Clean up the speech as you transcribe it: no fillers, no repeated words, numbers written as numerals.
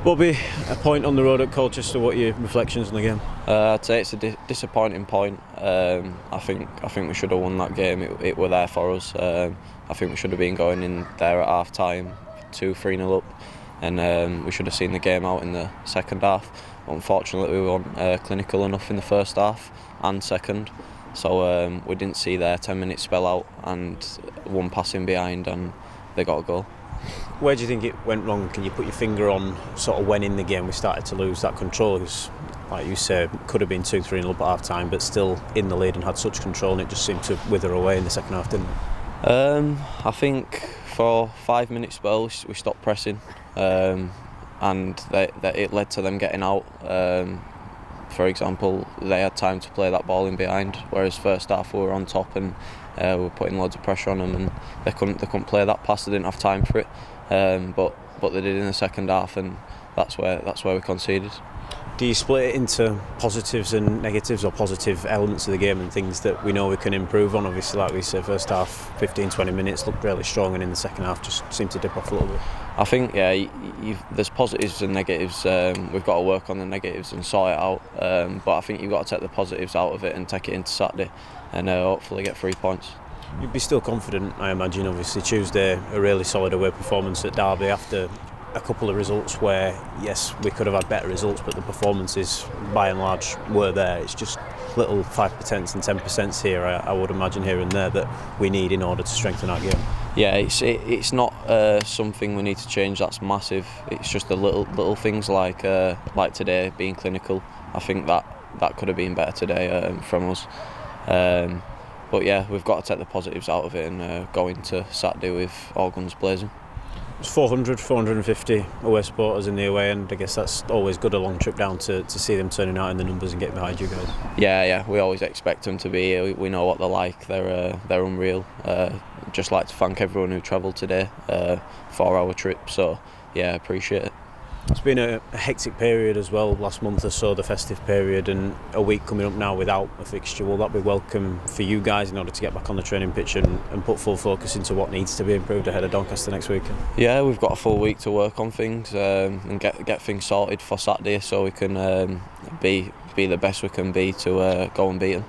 What'll be a point on the road at Colchester? What are your reflections on the game? I'd say it's a disappointing point. I think we should have won that game. It were there for us. I think we should have been going in there at half time, 2-3-0 up, and we should have seen the game out in the second half. Unfortunately, we weren't clinical enough in the first half and second, so we didn't see their 10-minute spell out and one passing behind, and they got a goal. Where do you think it went wrong? Can you put your finger on sort of when in the game we started to lose that control? Because, like you say, could have been 2-3-0 up at half time, but still in the lead and had such control, and it just seemed to wither away in the second half, didn't it? I think for 5-minute spells we stopped pressing, and it led to them getting out. For example, they had time to play that ball in behind, whereas first half we were on top and we were putting loads of pressure on them, and they couldn't play that pass. They didn't have time for it, but they did in the second half, and that's where we conceded. Do you split it into positives and negatives, or positive elements of the game and things that we know we can improve on? Obviously, like we said, first half 15-20 minutes looked really strong, and in the second half just seemed to dip off a little bit. I think there's positives and negatives. We've got to work on the negatives and sort it out, but I think you've got to take the positives out of it and take it into Saturday and hopefully get 3 points. You'd be still confident, I imagine. Obviously Tuesday, a really solid away performance at Derby after a couple of results where, yes, we could have had better results, but the performances by and large were there. It's just little 5% and 10% here, I would imagine, here and there, that we need in order to strengthen our game. Yeah, it's not something we need to change that's massive. It's just the little things like today being clinical. I think that could have been better today from us. But yeah, we've got to take the positives out of it and go into Saturday with all guns blazing. It's 450 away supporters in the away end. I guess that's always good, a long trip down to see them turning out in the numbers and getting behind you guys. Yeah, we always expect them to be here. We know what they're like. They're unreal. Just like to thank everyone who travelled today for our trip. So yeah, appreciate it. It's been a hectic period as well, last month or so, the festive period, and a week coming up now without a fixture. Will that be welcome for you guys in order to get back on the training pitch and put full focus into what needs to be improved ahead of Doncaster next week? Yeah, we've got a full week to work on things and get things sorted for Saturday, so we can be the best we can be to go and beat them.